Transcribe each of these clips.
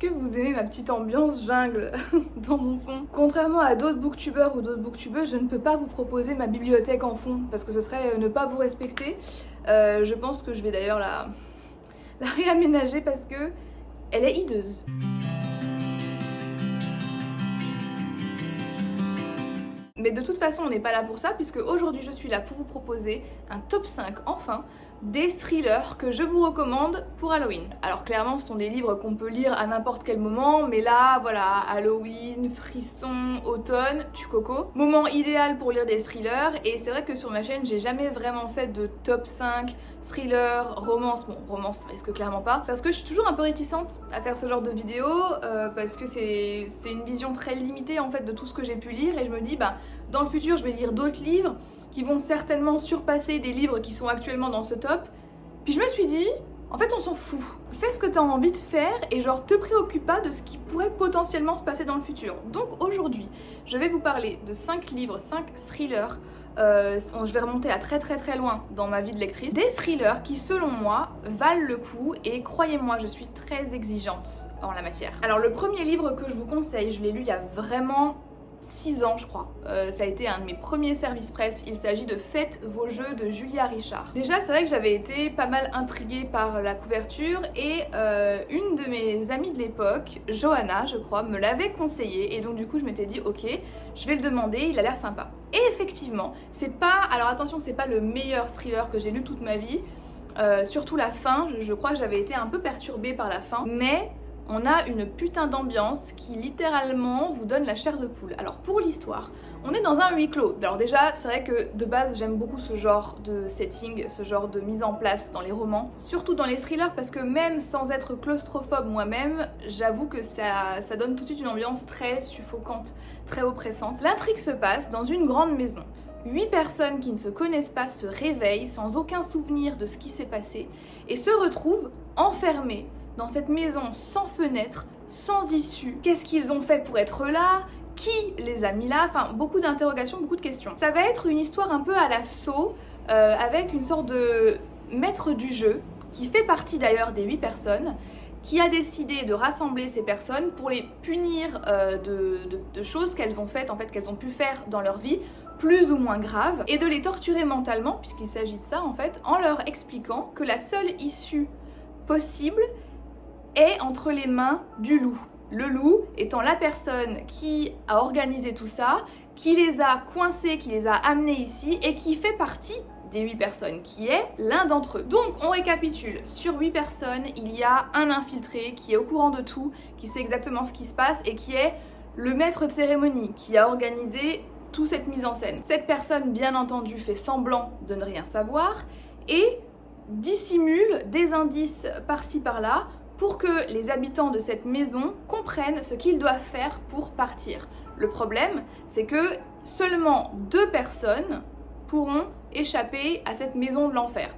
Est-ce que vous aimez ma petite ambiance jungle dans mon fond? Contrairement à d'autres booktubeurs ou d'autres booktubeuses, je ne peux pas vous proposer ma bibliothèque en fond parce que ce serait ne pas vous respecter. Je pense que je vais d'ailleurs la réaménager parce que elle est hideuse. Mais de toute façon, on n'est pas là pour ça, puisque aujourd'hui je suis là pour vous proposer un top 5, enfin, des thrillers que je vous recommande pour Halloween. Alors clairement, ce sont des livres qu'on peut lire à n'importe quel moment, mais là, voilà, Halloween, frisson, automne, tu coco. Moment idéal pour lire des thrillers, et c'est vrai que sur ma chaîne, j'ai jamais vraiment fait de top 5 thriller, romance. Bon, romance, ça risque clairement pas, parce que je suis toujours un peu réticente à faire ce genre de vidéo, parce que c'est une vision très limitée en fait de tout ce que j'ai pu lire, et je me dis, bah, dans le futur, je vais lire d'autres livres qui vont certainement surpasser des livres qui sont actuellement dans ce top. Puis je me suis dit, en fait on s'en fout. Fais ce que tu as envie de faire et genre te préoccupe pas de ce qui pourrait potentiellement se passer dans le futur. Donc aujourd'hui, je vais vous parler de 5 livres, 5 thrillers. Je vais remonter à très loin dans ma vie de lectrice. Des thrillers qui selon moi valent le coup et croyez-moi, je suis très exigeante en la matière. Alors le premier livre que je vous conseille, je l'ai lu il y a vraiment 6 ans je crois, ça a été un de mes premiers services presse, il s'agit de Faites vos jeux de Julia Richard. Déjà c'est vrai que j'avais été pas mal intriguée par la couverture et une de mes amies de l'époque, Johanna je crois, me l'avait conseillé et donc du coup je m'étais dit ok, je vais le demander, il a l'air sympa. Et effectivement, c'est pas, alors attention c'est pas le meilleur thriller que j'ai lu toute ma vie, surtout la fin, je crois que j'avais été un peu perturbée par la fin, mais on a une putain d'ambiance qui littéralement vous donne la chair de poule. Alors pour l'histoire, on est dans un huis clos. Alors déjà, c'est vrai que de base j'aime beaucoup ce genre de setting, ce genre de mise en place dans les romans, surtout dans les thrillers parce que même sans être claustrophobe moi-même, j'avoue que ça donne tout de suite une ambiance très suffocante, très oppressante. L'intrigue se passe dans une grande maison. 8 personnes qui ne se connaissent pas se réveillent sans aucun souvenir de ce qui s'est passé et se retrouvent enfermées dans cette maison sans fenêtre, sans issue. Qu'est-ce qu'ils ont fait pour être là? Qui les a mis là? Enfin, beaucoup d'interrogations, beaucoup de questions. Ça va être une histoire un peu à la Saw, avec une sorte de maître du jeu, qui fait partie d'ailleurs des 8 personnes, qui a décidé de rassembler ces personnes pour les punir de choses qu'elles ont faites, en fait, qu'elles ont pu faire dans leur vie, plus ou moins graves, et de les torturer mentalement, puisqu'il s'agit de ça en fait, en leur expliquant que la seule issue possible est entre les mains du loup. Le loup étant la personne qui a organisé tout ça, qui les a coincés, qui les a amenés ici et qui fait partie des 8 personnes, qui est l'un d'entre eux. Donc on récapitule, sur 8 personnes, il y a un infiltré qui est au courant de tout, qui sait exactement ce qui se passe et qui est le maître de cérémonie, qui a organisé toute cette mise en scène. Cette personne, bien entendu, fait semblant de ne rien savoir et dissimule des indices par-ci par-là pour que les habitants de cette maison comprennent ce qu'ils doivent faire pour partir. Le problème, c'est que seulement 2 personnes pourront échapper à cette maison de l'enfer.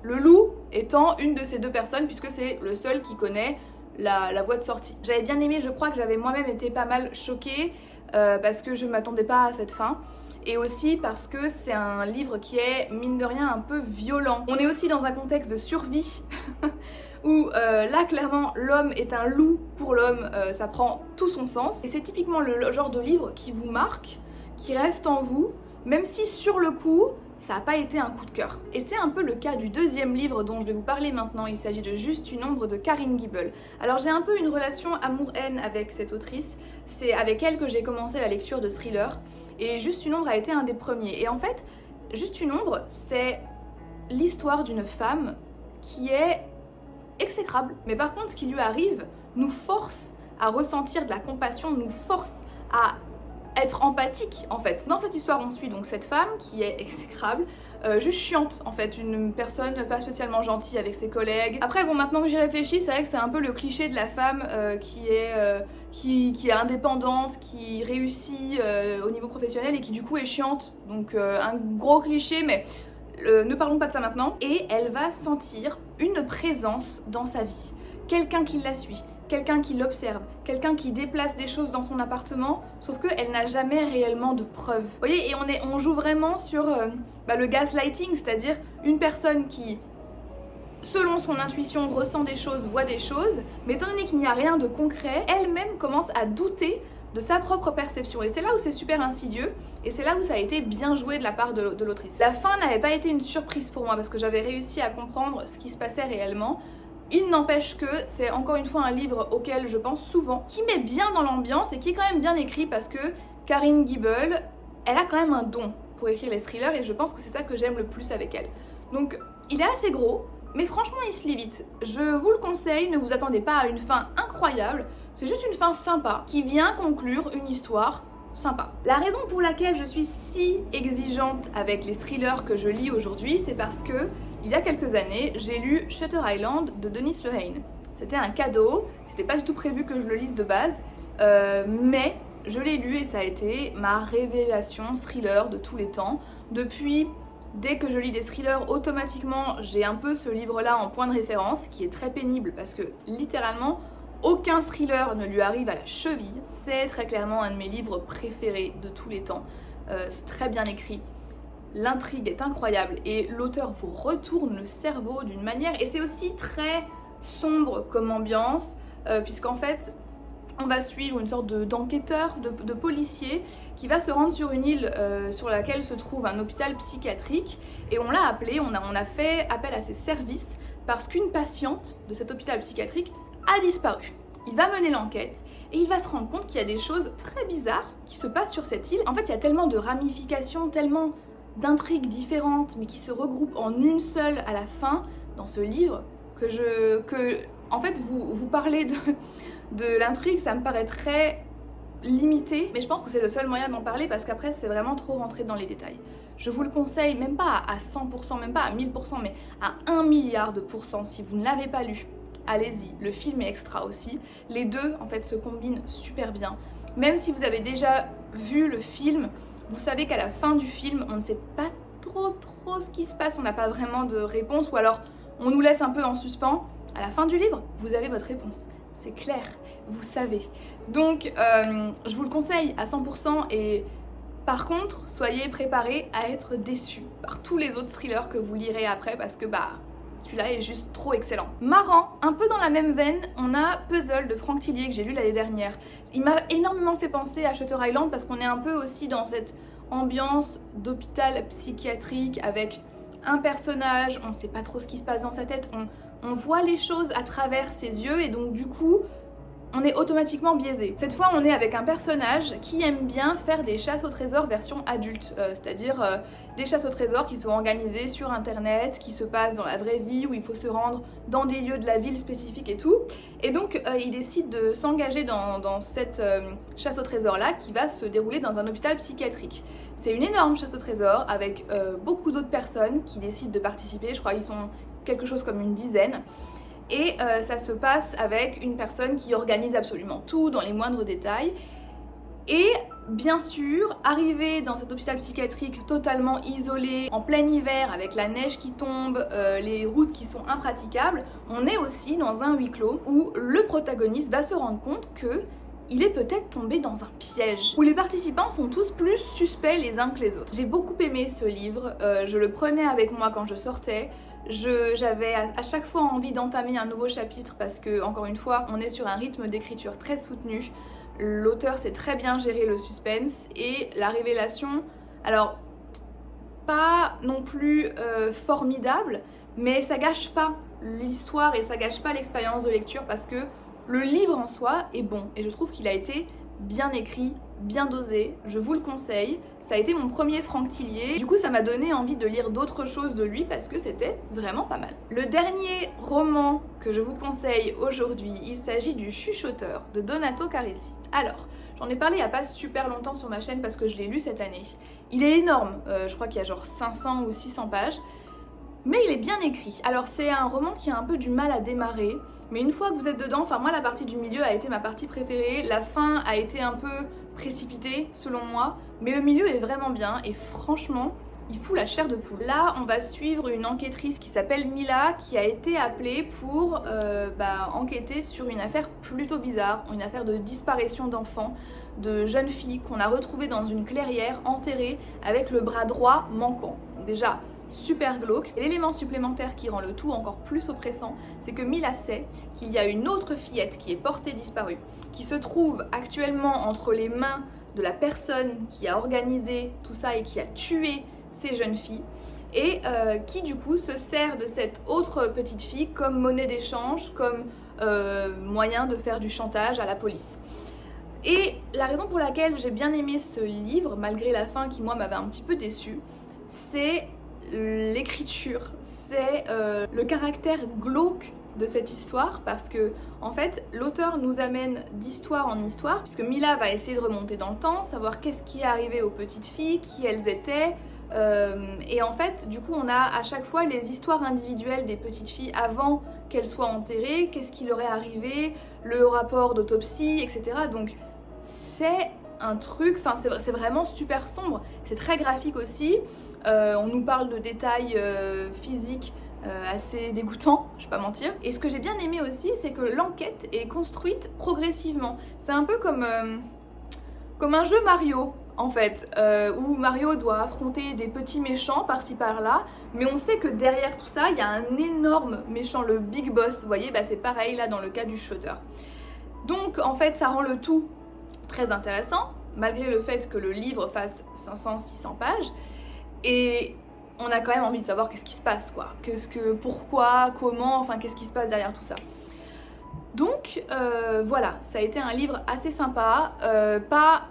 Le loup étant une de ces 2 personnes puisque c'est le seul qui connaît la voie de sortie. J'avais bien aimé, je crois que j'avais moi-même été pas mal choquée parce que je ne m'attendais pas à cette fin. Et aussi parce que c'est un livre qui est, mine de rien, un peu violent. On est aussi dans un contexte de survie où là clairement l'homme est un loup pour l'homme, ça prend tout son sens. Et c'est typiquement le genre de livre qui vous marque, qui reste en vous, même si sur le coup, ça n'a pas été un coup de cœur. Et c'est un peu le cas du deuxième livre dont je vais vous parler maintenant, il s'agit de Juste une ombre de Karen Gibel. Alors j'ai un peu une relation amour-haine avec cette autrice, c'est avec elle que j'ai commencé la lecture de thriller, et Juste une ombre a été un des premiers. Et en fait, Juste une ombre, c'est l'histoire d'une femme qui est exécrable, mais par contre ce qui lui arrive nous force à ressentir de la compassion, nous force à être empathique en fait. Dans cette histoire on suit donc cette femme qui est exécrable, juste chiante en fait, une personne pas spécialement gentille avec ses collègues. Après bon, maintenant que j'y réfléchis, c'est vrai que c'est un peu le cliché de la femme qui est indépendante, qui réussit au niveau professionnel et qui du coup est chiante, donc un gros cliché, mais ne parlons pas de ça maintenant. Et elle va sentir une présence dans sa vie, quelqu'un qui la suit, quelqu'un qui l'observe, quelqu'un qui déplace des choses dans son appartement, sauf qu'elle n'a jamais réellement de preuves. Vous voyez, et on joue vraiment sur le gaslighting, c'est-à-dire une personne qui selon son intuition, ressent des choses, voit des choses, mais étant donné qu'il n'y a rien de concret, elle-même commence à douter de sa propre perception. Et c'est là où c'est super insidieux, et c'est là où ça a été bien joué de la part de l'autrice. La fin n'avait pas été une surprise pour moi, parce que j'avais réussi à comprendre ce qui se passait réellement. Il n'empêche que c'est encore une fois un livre auquel je pense souvent, qui met bien dans l'ambiance et qui est quand même bien écrit, parce que Karine Gibel, elle a quand même un don pour écrire les thrillers, et je pense que c'est ça que j'aime le plus avec elle. Donc il est assez gros, mais franchement il se lit vite. Je vous le conseille, ne vous attendez pas à une fin incroyable, c'est juste une fin sympa qui vient conclure une histoire sympa. La raison pour laquelle je suis si exigeante avec les thrillers que je lis aujourd'hui, c'est parce que il y a quelques années, j'ai lu Shutter Island de Dennis Lehane. C'était un cadeau, c'était pas du tout prévu que je le lise de base, mais je l'ai lu et ça a été ma révélation thriller de tous les temps. Depuis, dès que je lis des thrillers, automatiquement, j'ai un peu ce livre-là en point de référence, qui est très pénible parce que littéralement, aucun thriller ne lui arrive à la cheville. C'est très clairement un de mes livres préférés de tous les temps. C'est très bien écrit. L'intrigue est incroyable et l'auteur vous retourne le cerveau d'une manière, et c'est aussi très sombre comme ambiance, puisqu'en fait on va suivre une sorte d'enquêteur, de policier qui va se rendre sur une île sur laquelle se trouve un hôpital psychiatrique, et on l'a appelé, on a fait appel à ses services parce qu'une patiente de cet hôpital psychiatrique a disparu. Il va mener l'enquête et il va se rendre compte qu'il y a des choses très bizarres qui se passent sur cette île. En fait, il y a tellement de ramifications, tellement d'intrigues différentes, mais qui se regroupent en une seule à la fin dans ce livre, que en fait, vous parlez de l'intrigue, ça me paraît très limité, mais je pense que c'est le seul moyen d'en parler parce qu'après, c'est vraiment trop rentré dans les détails. Je vous le conseille, même pas à 100%, même pas à 1000%, mais à 1 milliard de pourcents si vous ne l'avez pas lu. Allez-y, le film est extra aussi. Les deux, en fait, se combinent super bien. Même si vous avez déjà vu le film, vous savez qu'à la fin du film, on ne sait pas trop ce qui se passe, on n'a pas vraiment de réponse, ou alors on nous laisse un peu en suspens. À la fin du livre, vous avez votre réponse. C'est clair, vous savez. Donc, je vous le conseille à 100%, et par contre, soyez préparés à être déçus par tous les autres thrillers que vous lirez après, parce que celui-là est juste trop excellent. Marrant, un peu dans la même veine, on a Puzzle de Franck Tillier que j'ai lu l'année dernière. Il m'a énormément fait penser à Shutter Island parce qu'on est un peu aussi dans cette ambiance d'hôpital psychiatrique avec un personnage, on ne sait pas trop ce qui se passe dans sa tête, on voit les choses à travers ses yeux, et donc du coup, on est automatiquement biaisé. Cette fois, on est avec un personnage qui aime bien faire des chasses au trésor version adulte, c'est-à-dire des chasses au trésor qui sont organisées sur internet, qui se passent dans la vraie vie, où il faut se rendre dans des lieux de la ville spécifiques et tout. Et donc, il décide de s'engager dans cette chasse au trésor-là, qui va se dérouler dans un hôpital psychiatrique. C'est une énorme chasse au trésor avec beaucoup d'autres personnes qui décident de participer. Je crois qu'ils sont quelque chose comme une dizaine. Et ça se passe avec une personne qui organise absolument tout dans les moindres détails. Et bien sûr, arrivé dans cet hôpital psychiatrique totalement isolé, en plein hiver, avec la neige qui tombe, les routes qui sont impraticables, on est aussi dans un huis clos où le protagoniste va se rendre compte que il est peut-être tombé dans un piège, où les participants sont tous plus suspects les uns que les autres. J'ai beaucoup aimé ce livre, je le prenais avec moi quand je sortais. J'avais à chaque fois envie d'entamer un nouveau chapitre parce que, encore une fois, on est sur un rythme d'écriture très soutenu. L'auteur sait très bien gérer le suspense et la révélation, alors pas non plus formidable, mais ça gâche pas l'histoire et ça gâche pas l'expérience de lecture parce que le livre en soi est bon et je trouve qu'il a été bien écrit, bien dosé, je vous le conseille. Ça a été mon premier Franck Tillier, du coup ça m'a donné envie de lire d'autres choses de lui parce que c'était vraiment pas mal. Le dernier roman que je vous conseille aujourd'hui, il s'agit du Chuchoteur de Donato Carisi. Alors, j'en ai parlé il n'y a pas super longtemps sur ma chaîne parce que je l'ai lu cette année. Il est énorme, je crois qu'il y a genre 500 ou 600 pages. Mais il est bien écrit. Alors c'est un roman qui a un peu du mal à démarrer, mais une fois que vous êtes dedans, enfin moi la partie du milieu a été ma partie préférée, la fin a été un peu précipitée selon moi, mais le milieu est vraiment bien et franchement, il fout la chair de poule. Là, on va suivre une enquêtrice qui s'appelle Mila qui a été appelée pour enquêter sur une affaire plutôt bizarre, une affaire de disparition d'enfants, de jeunes filles qu'on a retrouvées dans une clairière enterrées avec le bras droit manquant. Donc déjà, super glauque. Et l'élément supplémentaire qui rend le tout encore plus oppressant, c'est que Mila sait qu'il y a une autre fillette qui est portée disparue, qui se trouve actuellement entre les mains de la personne qui a organisé tout ça et qui a tué ces jeunes filles, et qui du coup se sert de cette autre petite fille comme monnaie d'échange, comme moyen de faire du chantage à la police. Et la raison pour laquelle j'ai bien aimé ce livre, malgré la fin qui moi m'avait un petit peu déçue, c'est l'écriture, c'est le caractère glauque de cette histoire, parce que en fait l'auteur nous amène d'histoire en histoire, puisque Mila va essayer de remonter dans le temps, savoir qu'est-ce qui est arrivé aux petites filles, qui elles étaient, et en fait du coup on a à chaque fois les histoires individuelles des petites filles avant qu'elles soient enterrées, qu'est-ce qui leur est arrivé, le rapport d'autopsie, etc. Donc c'est un truc, enfin c'est vraiment super sombre, c'est très graphique aussi, on nous parle de détails physiques assez dégoûtants, je vais pas mentir. Et ce que j'ai bien aimé aussi, c'est que l'enquête est construite progressivement. C'est un peu comme un jeu Mario, en fait, où Mario doit affronter des petits méchants par-ci par-là, mais on sait que derrière tout ça, il y a un énorme méchant, le Big Boss, vous voyez, bah c'est pareil là dans le cas du shooter. Donc en fait, ça rend le tout très intéressant, malgré le fait que le livre fasse 500-600 pages, et on a quand même envie de savoir qu'est-ce qui se passe, quoi. Pourquoi, comment, enfin qu'est-ce qui se passe derrière tout ça. Donc voilà, ça a été un livre assez sympa, pas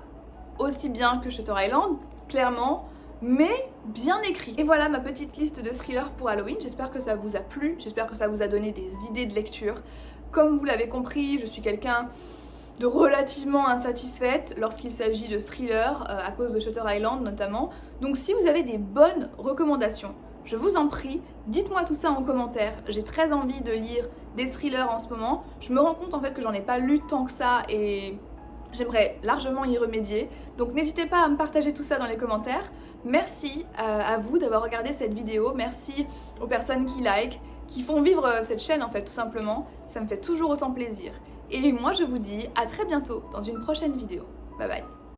aussi bien que Shutter Island, clairement, mais bien écrit. Et voilà ma petite liste de thrillers pour Halloween, j'espère que ça vous a plu, j'espère que ça vous a donné des idées de lecture. Comme vous l'avez compris, je suis quelqu'un de relativement insatisfaite lorsqu'il s'agit de thrillers, à cause de Shutter Island notamment. Donc si vous avez des bonnes recommandations, je vous en prie, dites-moi tout ça en commentaire. J'ai très envie de lire des thrillers en ce moment. Je me rends compte en fait que j'en ai pas lu tant que ça et j'aimerais largement y remédier. Donc n'hésitez pas à me partager tout ça dans les commentaires. Merci à vous d'avoir regardé cette vidéo. Merci aux personnes qui like, qui font vivre cette chaîne en fait tout simplement. Ça me fait toujours autant plaisir. Et moi je vous dis à très bientôt dans une prochaine vidéo. Bye bye.